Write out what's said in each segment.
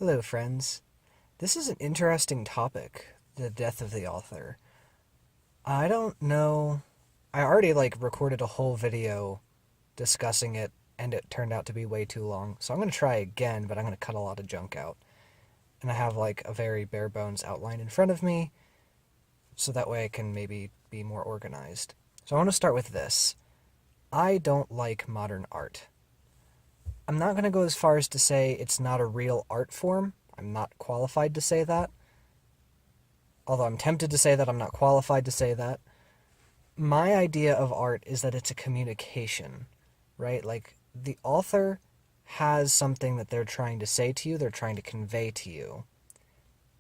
Hello, friends. This is an interesting topic, the death of the author. I don't know. I already recorded a whole video discussing it, and it turned out to be way too long. So I'm going to try again, but I'm going to cut a lot of junk out. And I have a very bare bones outline in front of me, so that way I can maybe be more organized. So I want to start with this. I don't like modern art. I'm not going to go as far as to say it's not a real art form. I'm not qualified to say that. Although I'm tempted to say that, I'm not qualified to say that. My idea of art is that it's a communication, right? Like, the author has something that they're trying to say to you, they're trying to convey to you.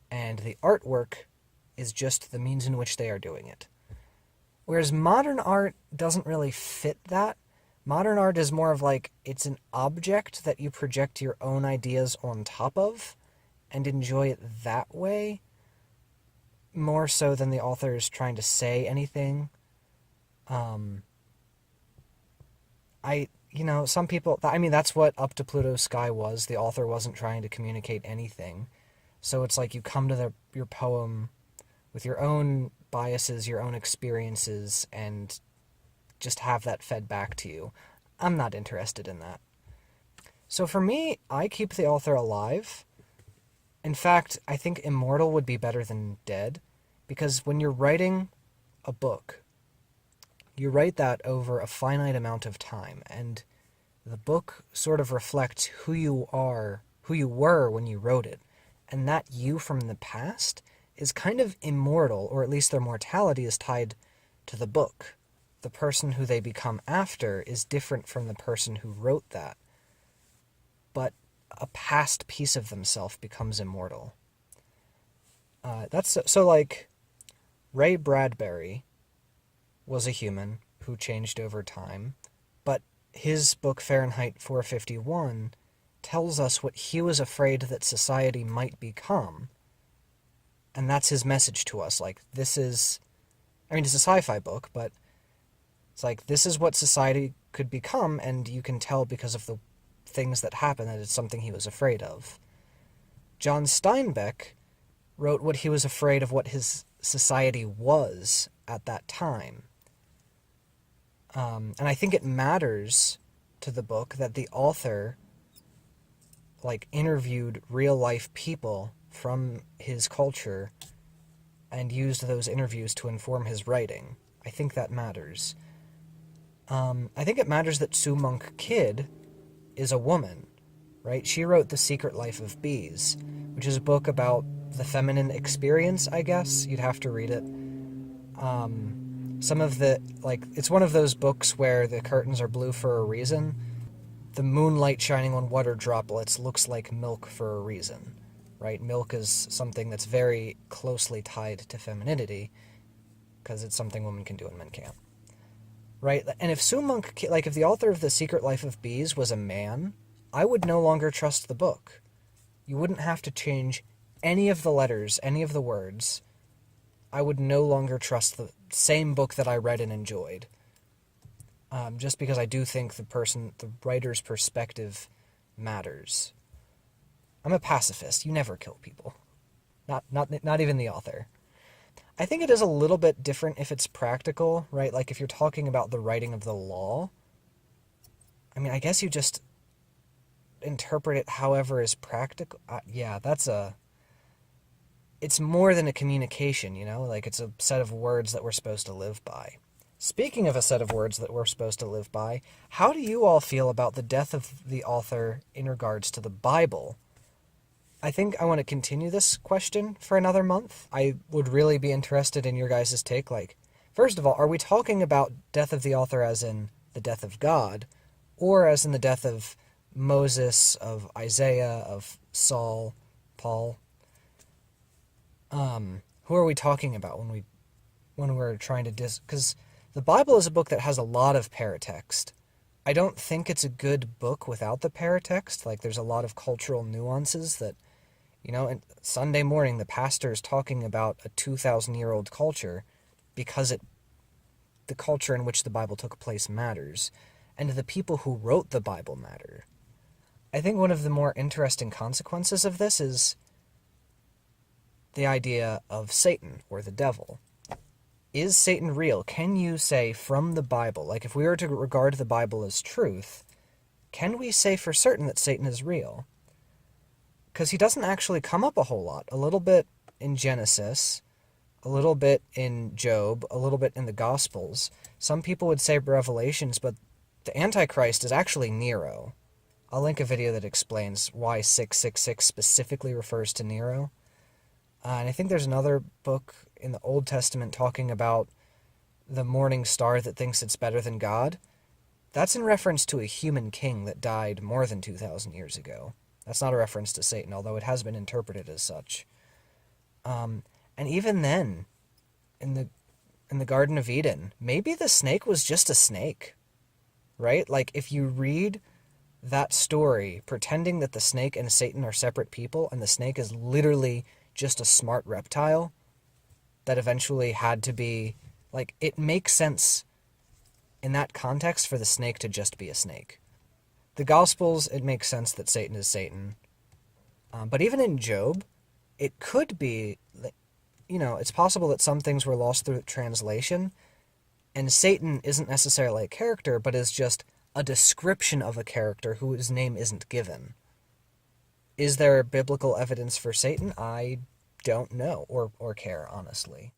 And the artwork is just the means in which they are doing it. Whereas modern art doesn't really fit that. Modern art is more of it's an object that you project your own ideas on top of and enjoy it that way, more so than the author is trying to say anything. Some people, that's what Up to Pluto's Sky was. The author wasn't trying to communicate anything. So it's like you come to your poem with your own biases, your own experiences, and just have that fed back to you. I'm not interested in that. So for me, I keep the author alive. In fact, I think immortal would be better than dead, because when you're writing a book, you write that over a finite amount of time, and the book sort of reflects who you were when you wrote it, and that you from the past is kind of immortal, or at least their mortality is tied to the book. The person who they become after is different from the person who wrote that, but a past piece of themselves becomes immortal. Ray Bradbury was a human who changed over time, but his book Fahrenheit 451 tells us what he was afraid that society might become, and that's his message to us. It's a sci-fi book, but it's this is what society could become, and you can tell because of the things that happen that it's something he was afraid of. John Steinbeck wrote what he was afraid of what his society was at that time. And I think it matters to the book that the author interviewed real life people from his culture and used those interviews to inform his writing. I think that matters. I think it matters that Sue Monk Kidd is a woman, right? She wrote The Secret Life of Bees, which is a book about the feminine experience, I guess. You'd have to read it. It's one of those books where the curtains are blue for a reason. The moonlight shining on water droplets looks like milk for a reason, right? Milk is something that's very closely tied to femininity, because it's something women can do and men can't. Right? And if if the author of The Secret Life of Bees was a man, I would no longer trust the book. You wouldn't have to change any of the letters, any of the words. I would no longer trust the same book that I read and enjoyed. Just because I do think the writer's perspective matters. I'm a pacifist. You never kill people. Not even the author. I think it is a little bit different if it's practical, right? If you're talking about the writing of the law, I guess you just interpret it however is practical. It's more than a communication, it's a set of words that we're supposed to live by. Speaking of a set of words that we're supposed to live by, how do you all feel about the death of the author in regards to the Bible? I think I want to continue this question for another month. I would really be interested in your guys' take. First of all, are we talking about death of the author as in the death of God, or as in the death of Moses, of Isaiah, of Saul, Paul? Who are we talking about when we're trying to because the Bible is a book that has a lot of paratext. I don't think it's a good book without the paratext. There's a lot of cultural nuances that, and Sunday morning the pastor is talking about a 2,000-year-old culture because the culture in which the Bible took place matters, and the people who wrote the Bible matter. I think one of the more interesting consequences of this is the idea of Satan or the devil. Is Satan real? Can you say from the Bible, like if we were to regard the Bible as truth, can we say for certain that Satan is real? Because he doesn't actually come up a whole lot. A little bit in Genesis, a little bit in Job, a little bit in the Gospels. Some people would say Revelations, but the Antichrist is actually Nero. I'll link a video that explains why 666 specifically refers to Nero. And I think there's another book in the Old Testament talking about the morning star that thinks it's better than God. That's in reference to a human king that died more than 2,000 years ago. That's not a reference to Satan, although it has been interpreted as such. And even then, in the Garden of Eden, maybe the snake was just a snake, right? Like, if you read that story pretending that the snake and Satan are separate people, and the snake is literally just a smart reptile that eventually had to be, like, it makes sense in that context for the snake to just be a snake. The Gospels, it makes sense that Satan is Satan. But even in Job, it could be, it's possible that some things were lost through translation, and Satan isn't necessarily a character, but is just a description of a character whose name isn't given. Is there biblical evidence for Satan? I don't know or care, honestly.